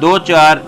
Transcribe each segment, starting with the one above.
2-4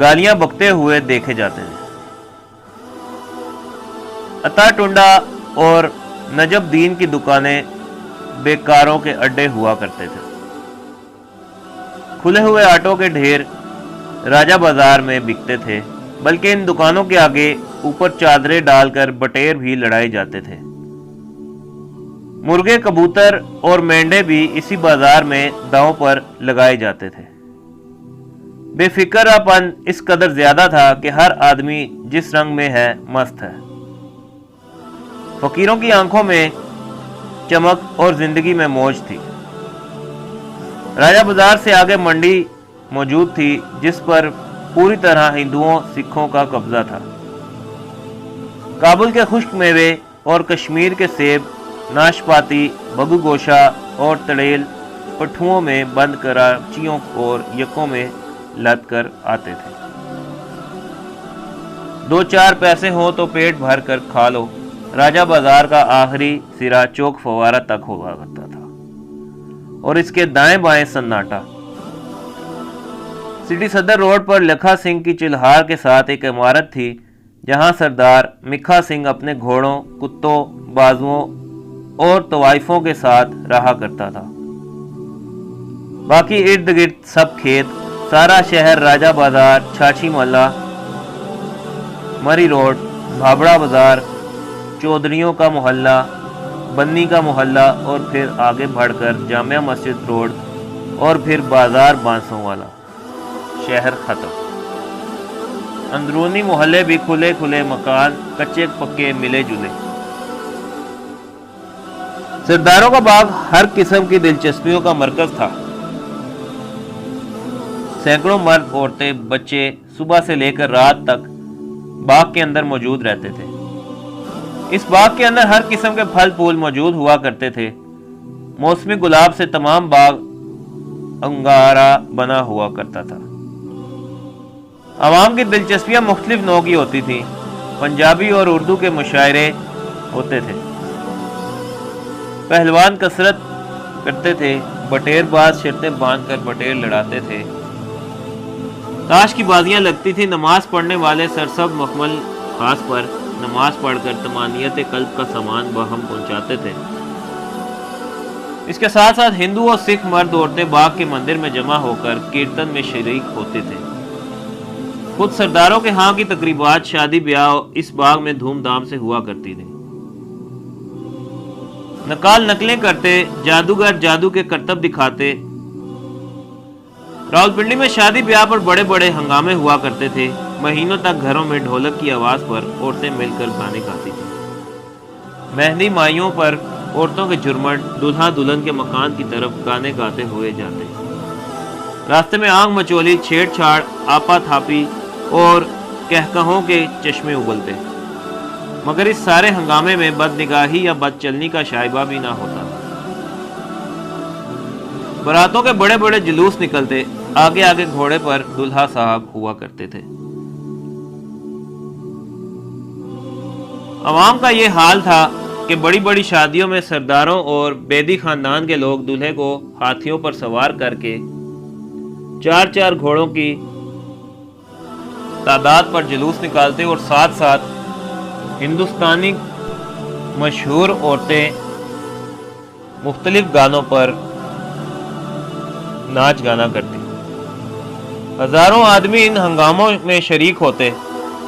گالیاں بکتے ہوئے دیکھے جاتے ہیں۔ عطا ٹنڈا اور نجب دین کی دکانیں بیکاروں کے اڈے ہوا کرتے تھے۔ کھلے ہوئے آٹوں کے ڈھیر راجہ بازار میں بکتے تھے، بلکہ ان دکانوں کے آگے اوپر چادریں ڈال کر بٹیر بھی لڑائے جاتے تھے۔ مرغے، کبوتر اور مینڈے بھی اسی بازار میں داؤں پر لگائے جاتے تھے۔ بے فکر پن اس قدر زیادہ تھا کہ ہر آدمی جس رنگ میں ہے مست ہے۔ فقیروں کی آنکھوں میں چمک اور زندگی میں موج تھی۔ راجہ بازار سے آگے منڈی موجود تھی، جس پر پوری طرح ہندوؤں سکھوں کا قبضہ تھا۔ کابل کے خشک میوے اور کشمیر کے سیب، ناشپاتی، بگو گوشہ اور تڑیل پٹھوؤں میں بند کراچیوں اور یکوں میں لد کر آتے تھے۔ 2-4 پیسے ہوں تو پیٹ بھر کر کھا لو۔ راجہ بازار کا آخری سرا چوک فوارہ تک ہوا کرتا تھا اور اس کے دائیں بائیں سناٹا۔ سٹی صدر روڈ پر لکھا سنگھ کی چلہار کے ساتھ ایک عمارت تھی، جہاں سردار مکھا سنگھ اپنے گھوڑوں، کتوں، بازوؤں اور طوائفوں کے ساتھ رہا کرتا تھا۔ باقی ارد گرد سب کھیت، سارا شہر راجہ بازار، چھاچھی محلہ، مری روڈ، بھابڑا بازار، چودھریوں کا محلہ، بنی کا محلہ اور پھر آگے بڑھ کر جامعہ مسجد روڈ اور پھر بازار بانسوں والا، شہر ختم۔ اندرونی محلے بھی کھلے کھلے مکان، کچے پکے ملے جلے۔ سرداروں کا باغ ہر قسم کی دلچسپیوں کا مرکز تھا۔ سینکڑوں مرد، عورتیں، بچے صبح سے لے کر رات تک باغ کے اندر موجود رہتے تھے۔ اس باغ کے اندر ہر قسم کے پھل پھول موجود ہوا کرتے تھے۔ موسمی گلاب سے تمام باغ انگارہ بنا ہوا کرتا تھا۔ عوام کی دلچسپیاں مختلف نوع کی ہوتی تھیں۔ پنجابی اور اردو کے مشاعرے ہوتے تھے، پہلوان کسرت کرتے تھے، بٹیر باز شرطیں باندھ کر بٹیر لڑاتے تھے، تاش کی بازیاں لگتی تھی، نماز پڑھنے والے سرسبز مخمل خاص پر نماز پڑھ کر طمانینت قلب کا سامان باہم پہنچاتے تھے۔ اس کے ساتھ ساتھ ہندو اور سکھ مرد عورتیں باغ کے مندر میں جمع ہو کر کیرتن میں شریک ہوتے تھے۔ خود سرداروں کے ہاں کی تقریبات، شادی بیاہ اس باغ میں دھوم دھام سے ہوا کرتی تھی۔ نقال نقلیں کرتے، جادوگر جادو کے کرتب دکھاتے۔ راولپنڈی میں شادی بیاہ پر بڑے بڑے ہنگامے ہوا کرتے تھے۔ مہینوں تک گھروں میں ڈھولک کی آواز پر عورتیں مل کر گانے گاتی تھیں۔ مہندی مائیوں پر عورتوں کے جھرمٹ دلہا دلہن کے مکان کی طرف گانے گاتے ہوئے جاتے۔ راستے میں آنکھ مچولی، چھیڑ چھاڑ، آپا تھاپی اور کہکہوں کے چشمے اگلتے، مگر اس سارے ہنگامے میں بد نگاہی یا بد چلنی کا شائبہ بھی نہ ہوتا۔ براتوں کے بڑے بڑے جلوس نکلتے، آگے آگے گھوڑے پر دلہا صاحب ہوا کرتے تھے۔ عوام کا یہ حال تھا کہ بڑی بڑی شادیوں میں سرداروں اور بیدی خاندان کے لوگ دلہے کو ہاتھیوں پر سوار کر کے 4 گھوڑوں کی تعداد پر جلوس نکالتے اور ساتھ ساتھ ہندوستانی مشہور عورتیں مختلف گانوں پر ناچ گانا کرتی۔ ہزاروں آدمی ان ہنگاموں میں شریک ہوتے۔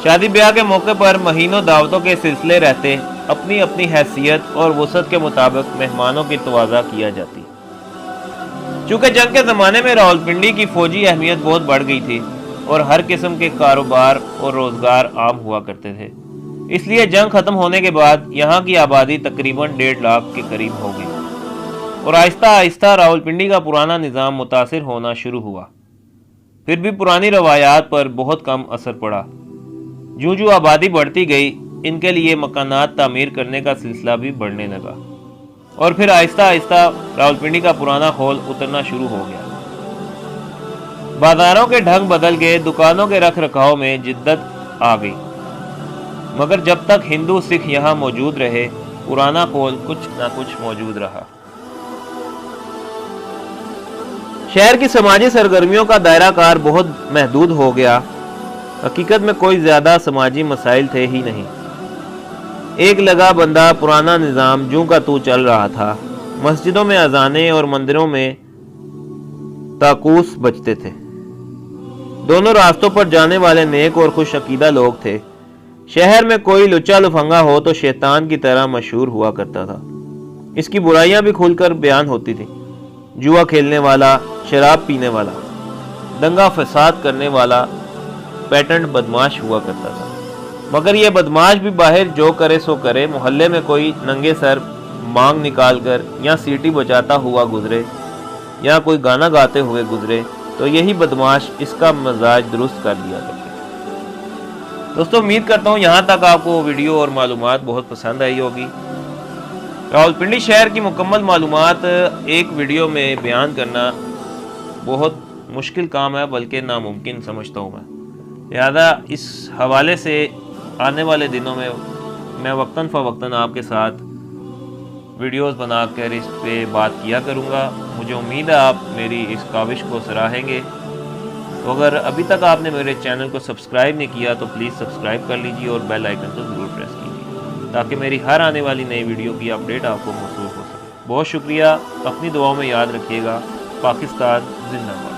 شادی بیاہ کے موقع پر مہینوں دعوتوں کے سلسلے رہتے، اپنی اپنی حیثیت اور وسعت کے مطابق مہمانوں کی توازہ کیا جاتی۔ چونکہ جنگ کے زمانے میں راولپنڈی کی فوجی اہمیت بہت بڑھ گئی تھی اور ہر قسم کے کاروبار اور روزگار عام ہوا کرتے تھے، اس لیے جنگ ختم ہونے کے بعد یہاں کی آبادی تقریباً 1.5 لاکھ کے قریب ہو گئی اور آہستہ آہستہ راولپنڈی کا پرانا نظام متاثر ہونا شروع ہوا۔ پھر بھی پرانی روایات پر بہت کم اثر پڑا۔ جوں جوں آبادی بڑھتی گئی، ان کے لیے مکانات تعمیر کرنے کا سلسلہ بھی بڑھنے لگا اور پھر آہستہ آہستہ راولپنڈی کا پرانا خول اترنا شروع ہو گیا۔ بازاروں کے ڈھنگ بدل گئے، دکانوں کے رکھ رکھاؤ میں جدت آ گئی، مگر جب تک ہندو سکھ یہاں موجود رہے، پرانا خول کچھ نہ کچھ موجود رہا۔ شہر کی سماجی سرگرمیوں کا دائرہ کار بہت محدود ہو گیا۔ حقیقت میں کوئی زیادہ سماجی مسائل تھے ہی نہیں۔ ایک لگا بندہ پرانا نظام جوں کا تو چل رہا تھا۔ مسجدوں میں اذانیں اور مندروں میں طاقوس بجتے تھے۔ دونوں راستوں پر جانے والے نیک اور خوش عقیدہ لوگ تھے۔ شہر میں کوئی لچا لفنگا ہو تو شیطان کی طرح مشہور ہوا کرتا تھا۔ اس کی برائیاں بھی کھل کر بیان ہوتی تھیں۔ جوا کھیلنے والا، شراب پینے والا، دنگا فساد کرنے والا پیٹنٹ بدماش ہوا کرتا تھا۔ مگر یہ بدماش بھی باہر جو کرے سو کرے، محلے میں کوئی ننگے سر مانگ نکال کر یا سیٹی بجاتا ہوا گزرے یا کوئی گانا گاتے ہوئے گزرے تو یہی بدماش اس کا مزاج درست کر دیا کرتے تھے۔ دوستو، امید کرتا ہوں یہاں تک آپ کو ویڈیو اور معلومات بہت پسند آئی ہوگی۔ راولپنڈی شہر کی مکمل معلومات ایک ویڈیو میں بیان کرنا بہت مشکل کام ہے، بلکہ ناممکن سمجھتا ہوں میں۔ لہذا اس حوالے سے آنے والے دنوں میں وقتاً فوقتاً آپ کے ساتھ ویڈیوز بنا کر اس پہ بات کیا کروں گا۔ مجھے امید ہے آپ میری اس کاوش کو سراہیں گے۔ تو اگر ابھی تک آپ نے میرے چینل کو سبسکرائب نہیں کیا تو پلیز سبسکرائب کر لیجیے اور بیل آئیکن کو ضرور پریس کیجیے تاکہ میری ہر آنے والی نئی ویڈیو کی اپڈیٹ آپ کو موصول ہو سکے۔ بہت شکریہ، اپنی دعاؤں میں یاد رکھیے گا۔ پاکستان زندہ باد۔